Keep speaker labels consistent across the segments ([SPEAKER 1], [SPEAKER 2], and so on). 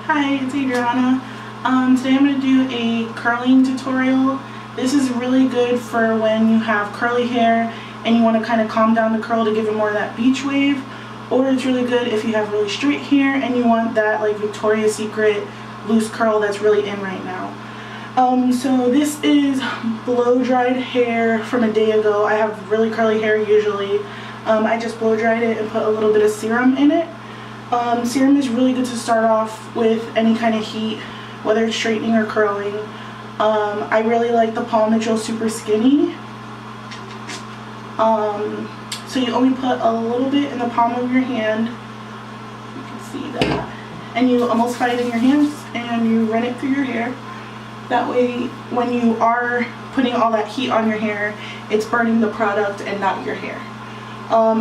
[SPEAKER 1] Hi, it's Adriana. Today I'm going to do a curling tutorial. This is really good for when you have curly hair and you want to kind of calm down the curl to give it more of that beach wave, or it's really good if you have really straight hair and you want that like Victoria's Secret loose curl that's really in right now. So this is blow dried hair from a day ago. I have really curly hair usually. I just blow dried it and put a little bit of serum in it. Serum is really good to start off with any kind of heat, whether it's straightening or curling. I really like the Palm Gel Super Skinny. So you only put a little bit in the palm of your hand. You can see that. And you emulsify it in your hands and you run it through your hair. That way, when you are putting all that heat on your hair, it's burning the product and not your hair.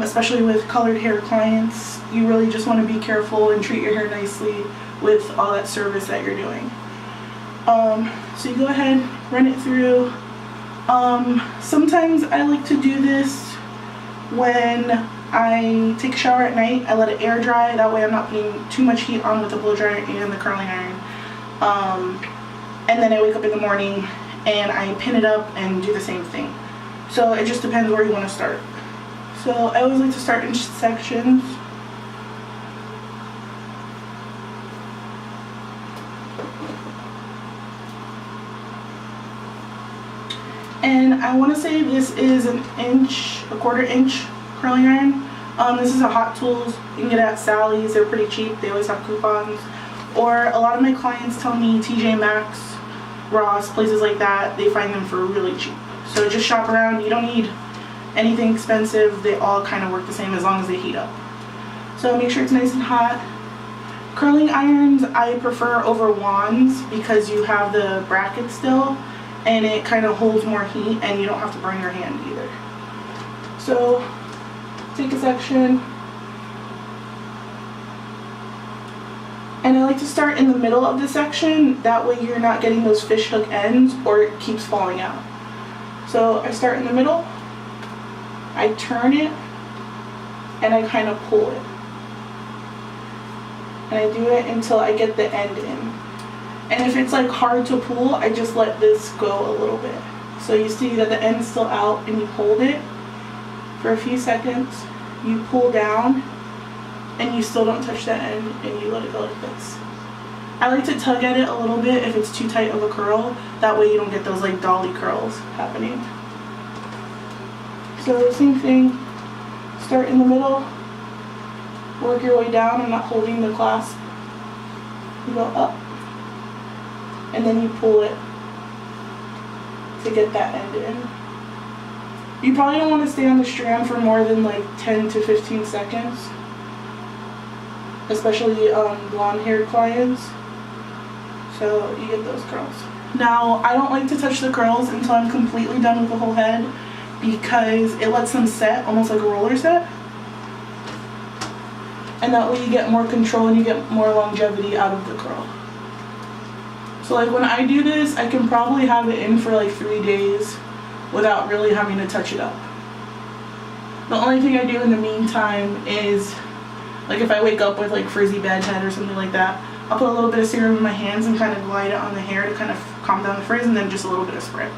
[SPEAKER 1] Especially with colored hair clients, you really just want to be careful and treat your hair nicely with all that service that you're doing. So you go ahead, run it through. Sometimes I like to do this when I take a shower at night. I let it air dry, that way I'm not putting too much heat on with the blow dryer and the curling iron. And then I wake up in the morning and I pin it up and do the same thing. So it just depends where you want to start. So I always like to start in sections. And I want to say this is a quarter inch curling iron. This is a Hot Tools. You can get it at Sally's. They're pretty cheap. They always have coupons. Or a lot of my clients tell me TJ Maxx, Ross, places like that, they find them for really cheap. So just shop around. You don't need anything expensive. They all kind of work the same as long as they heat up. So make sure it's nice and hot. Curling irons I prefer over wands because you have the bracket still and it kind of holds more heat and you don't have to burn your hand either. So take a section. And I like to start in the middle of the section, that way you're not getting those fish hook ends or it keeps falling out. So I start in the middle, I turn it, and I kind of pull it. And I do it until I get the end in. And if it's like hard to pull, I just let this go a little bit. So you see that the end's still out and you hold it for a few seconds, you pull down, and you still don't touch that end and you let it go like this. I like to tug at it a little bit if it's too tight of a curl, that way you don't get those like dolly curls happening. So same thing, start in the middle, work your way down. I'm not holding the clasp. You go up and then you pull it to get that end in. You probably don't want to stay on the strand for more than like 10 to 15 seconds. Especially blonde haired clients, so you get those curls. Now I don't like to touch the curls until I'm completely done with the whole head because it lets them set almost like a roller set, and that way you get more control and you get more longevity out of the curl. So like when I do this, I can probably have it in for like 3 days without really having to touch it up. The only thing I do in the meantime is, like if I wake up with like frizzy bad head or something like that, I'll put a little bit of serum in my hands and kind of glide it on the hair to kind of calm down the frizz, and then just a little bit of spray.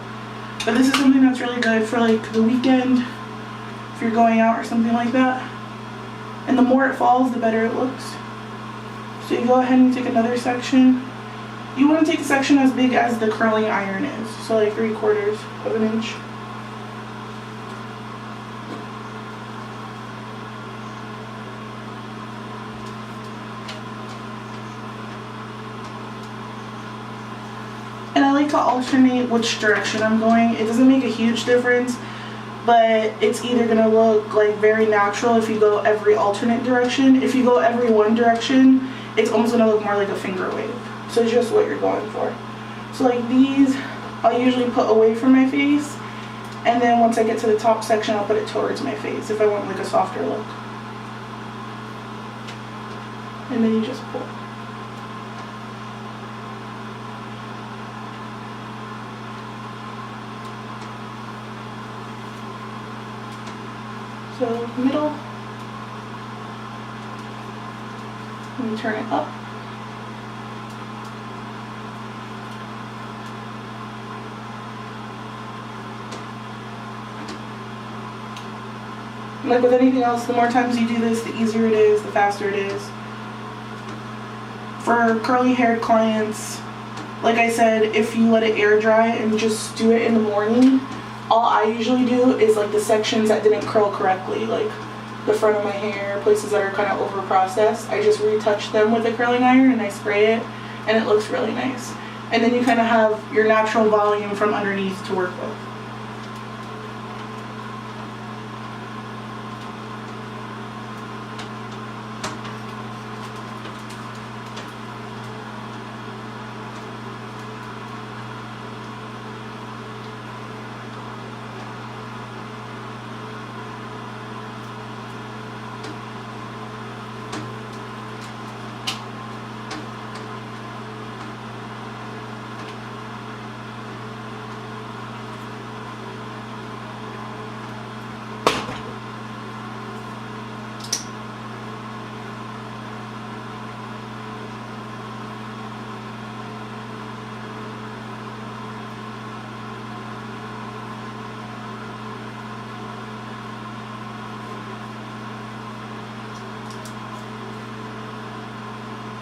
[SPEAKER 1] But this is something that's really good for like the weekend, if you're going out or something like that. And the more it falls, the better it looks. So you go ahead and take another section. You want to take a section as big as the curling iron is, so like 3/4 of an inch. And I like to alternate which direction I'm going. It doesn't make a huge difference, but it's either going to look like very natural if you go every alternate direction. If you go every one direction, it's almost going to look more like a finger wave. So it's just what you're going for. So like these, I'll usually put away from my face, and then once I get to the top section, I'll put it towards my face if I want like a softer look. And then you just pull. So middle, and you turn it up, Like with anything else, the more times you do this, the easier it is, the faster it is. For curly haired clients, like I said, if you let it air dry and just do it in the morning, all I usually do is like the sections that didn't curl correctly, like the front of my hair, places that are kind of over processed, I just retouch them with a curling iron and I spray it, and it looks really nice. And then you kind of have your natural volume from underneath to work with.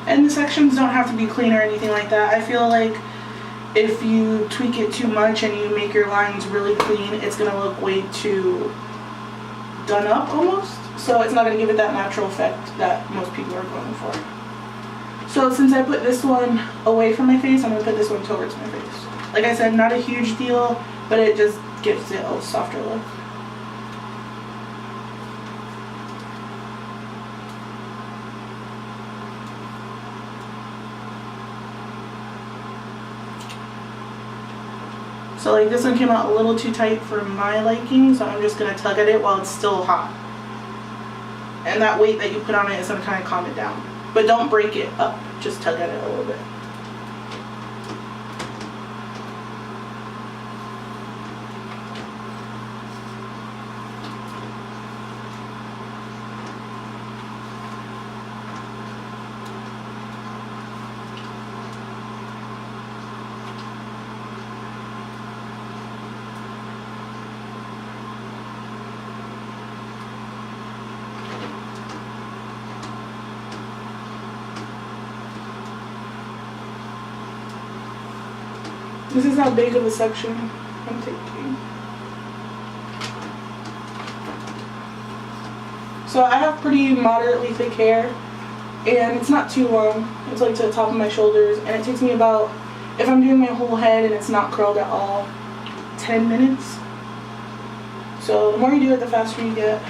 [SPEAKER 1] And the sections don't have to be clean or anything like that. I feel like if you tweak it too much and you make your lines really clean, it's gonna look way too done up almost. So it's not gonna give it that natural effect that most people are going for. So since I put this one away from my face, I'm gonna put this one towards my face. Like I said, not a huge deal, but it just gives it a softer look. So like this one came out a little too tight for my liking, so I'm just going to tug at it while it's still hot. And that weight that you put on it is going to kind of calm it down. But don't break it up, just tug at it a little bit. This is how big of a section I'm taking. So I have pretty moderately thick hair, and it's not too long. It's like to the top of my shoulders, and it takes me about, if I'm doing my whole head and it's not curled at all, 10 minutes. So the more you do it, the faster you get.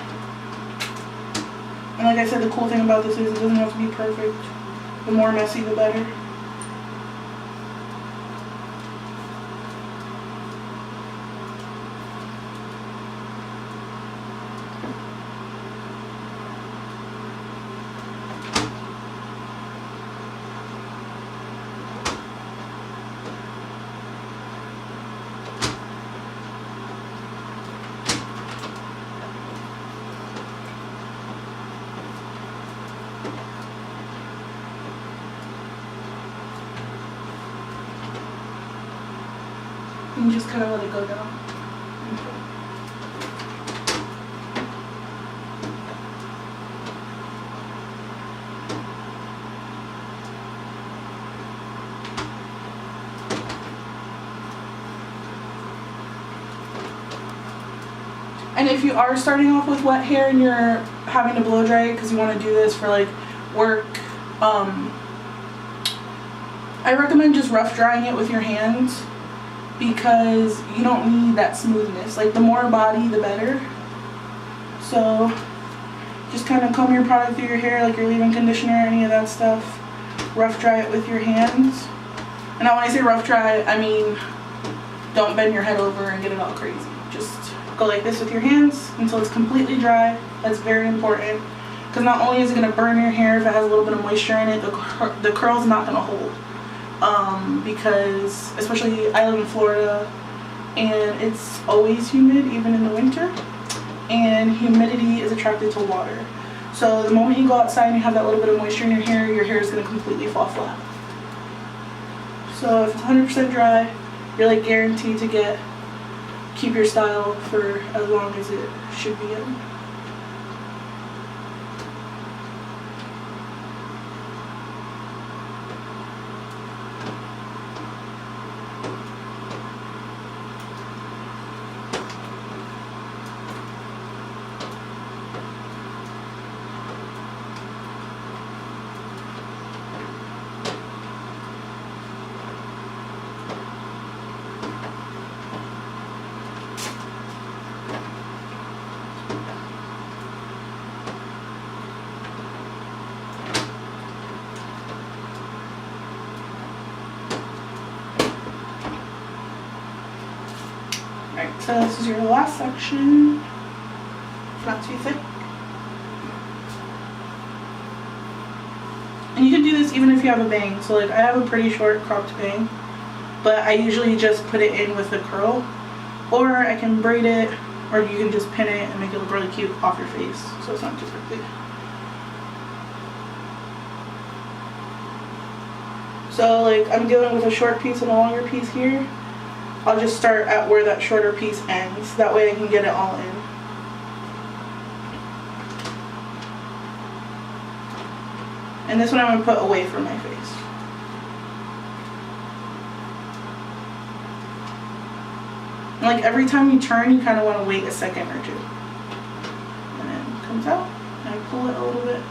[SPEAKER 1] And like I said, the cool thing about this is it doesn't have to be perfect. The more messy, the better. And just kind of let it go down. And if you are starting off with wet hair and you're having to blow dry it because you want to do this for like work, I recommend just rough drying it with your hands, because you don't need that smoothness. Like the more body, the better. So just kind of comb your product through your hair like you're leaving conditioner or any of that stuff. Rough dry it with your hands. And now when I say rough dry, I mean don't bend your head over and get it all crazy. Just go like this with your hands until it's completely dry. That's very important, because not only is it going to burn your hair if it has a little bit of moisture in it, the curl's not going to hold. Because especially I live in Florida and it's always humid, even in the winter, and humidity is attracted to water. So the moment you go outside and you have that little bit of moisture in your hair is going to completely fall flat. So if it's 100% dry, you're like guaranteed to keep your style for as long as it should be in. Alright, so this is your last section. Not too thick. And you can do this even if you have a bang. So like I have a pretty short cropped bang, but I usually just put it in with a curl. Or I can braid it, or you can just pin it and make it look really cute off your face, so it's not too prickly. So like I'm dealing with a short piece and a longer piece here. I'll just start at where that shorter piece ends. That way I can get it all in. And this one I'm going to put away from my face. And like every time you turn, you kind of want to wait a second or two. And then it comes out, and I pull it a little bit.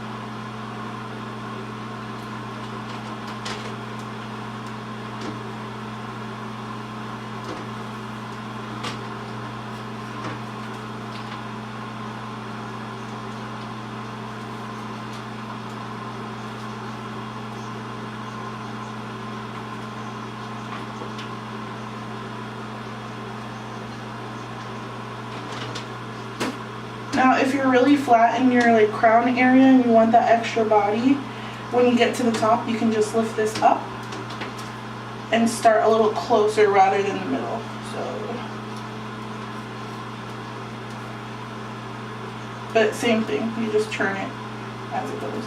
[SPEAKER 1] Now if you're really flat in your like crown area and you want that extra body, when you get to the top you can just lift this up and start a little closer rather than the middle. So, but same thing, you just turn it as it goes.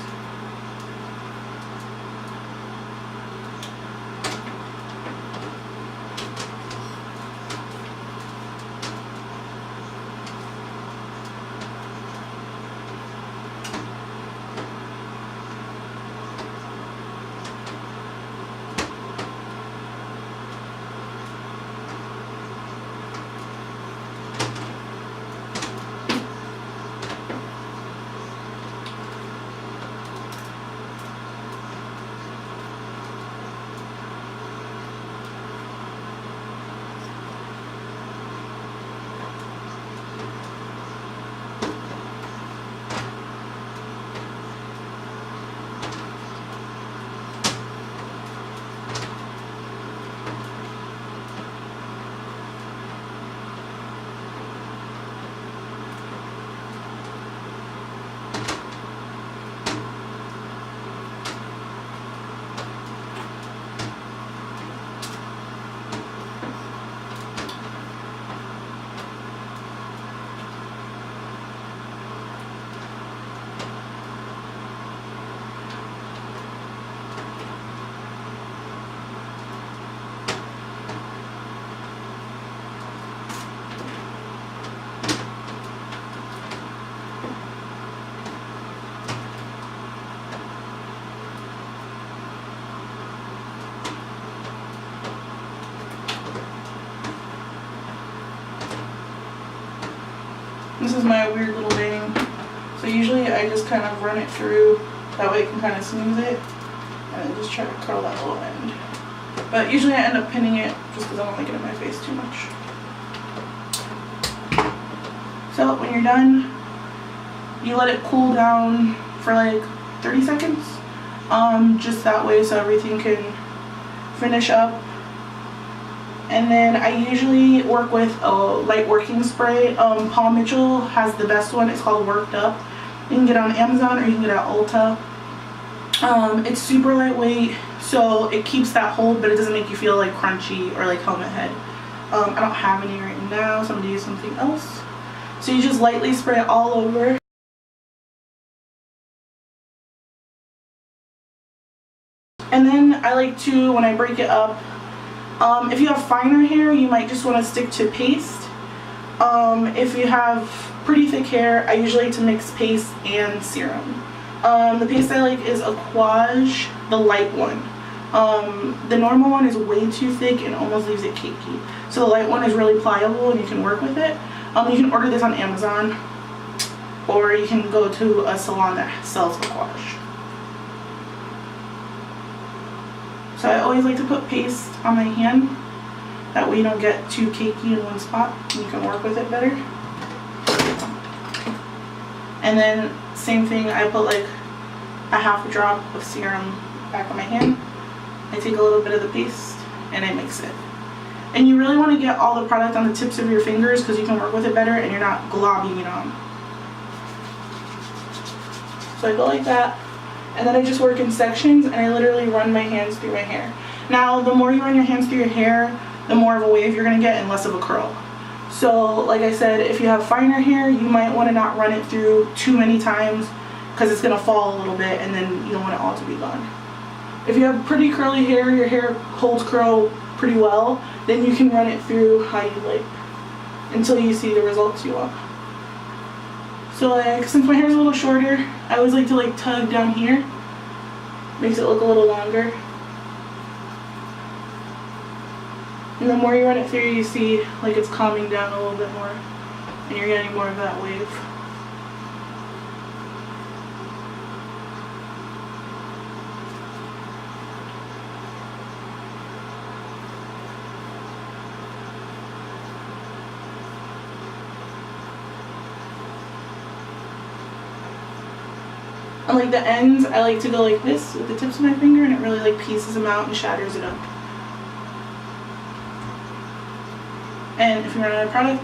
[SPEAKER 1] This is my weird little bang. So usually I just kind of run it through, that way I can kind of smooth it, and then just try to curl that little end. But usually I end up pinning it just because I don't like it in my face too much. So when you're done, you let it cool down for like 30 seconds. Just that way so everything can finish up. And then I usually work with a light working spray. Paul Mitchell has the best one. It's called Worked Up. You can get it on Amazon or you can get it at Ulta. It's super lightweight, so it keeps that hold, but it doesn't make you feel like crunchy or like helmet head. I don't have any right now, so I'm gonna use something else. So you just lightly spray it all over. And then I like to, when I break it up, if you have finer hair, you might just want to stick to paste. If you have pretty thick hair, I usually like to mix paste and serum. The paste I like is Aquage, the light one. The normal one is way too thick and almost leaves it cakey. So the light one is really pliable and you can work with it. You can order this on Amazon, or you can go to a salon that sells Aquage. So I always like to put paste on my hand. That way you don't get too cakey in one spot and you can work with it better. And then same thing, I put like a half drop of serum back on my hand. I take a little bit of the paste and I mix it. And you really want to get all the product on the tips of your fingers because you can work with it better and you're not globbing it on. So I go like that, and then I just work in sections, and I literally run my hands through my hair. Now, the more you run your hands through your hair, the more of a wave you're going to get and less of a curl. So, like I said, if you have finer hair, you might want to not run it through too many times because it's going to fall a little bit, and then you don't want it all to be gone. If you have pretty curly hair, your hair holds curl pretty well, then you can run it through how you like until you see the results you want. So like, since my hair is a little shorter, I always like to like tug down here. Makes it look a little longer. And the more you run it through, you see like it's calming down a little bit more and you're getting more of that wave. On like the ends, I like to go like this with the tips of my finger, and it really like pieces them out and shatters it up. And if you run out of product,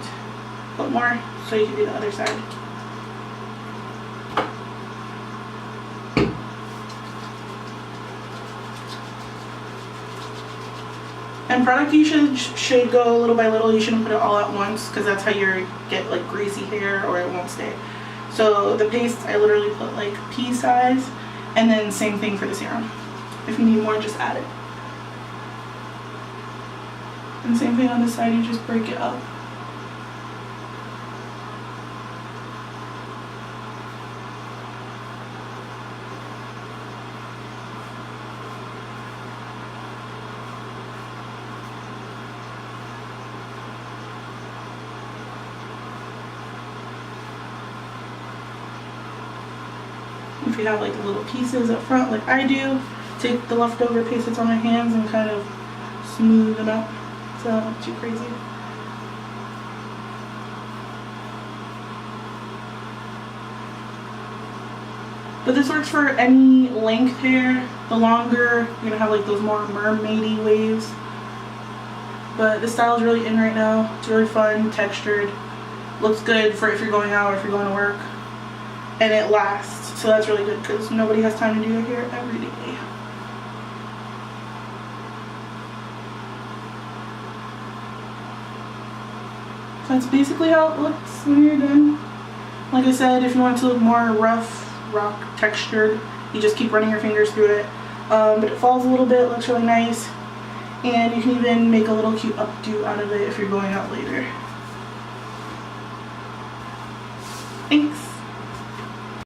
[SPEAKER 1] put more so you can do the other side. And product you should go little by little. You shouldn't put it all at once because that's how you get like greasy hair or it won't stay. So the paste, I literally put like pea size, and then same thing for the serum. If you need more, just add it. And same thing on this side, you just break it up. If you have like little pieces up front like I do, take the leftover paste that's on my hands and kind of smooth them out so it's not too crazy. But this works for any length hair. The longer, you're gonna have like those more mermaidy waves. But this style is really in right now. It's really fun, textured, looks good for if you're going out or if you're going to work, and it lasts. So that's really good because nobody has time to do their hair every day. So that's basically how it looks when you're done. Like I said, if you want it to look more rough, rock textured, you just keep running your fingers through it. But it falls a little bit, looks really nice. And you can even make a little cute updo out of it if you're going out later. Thanks.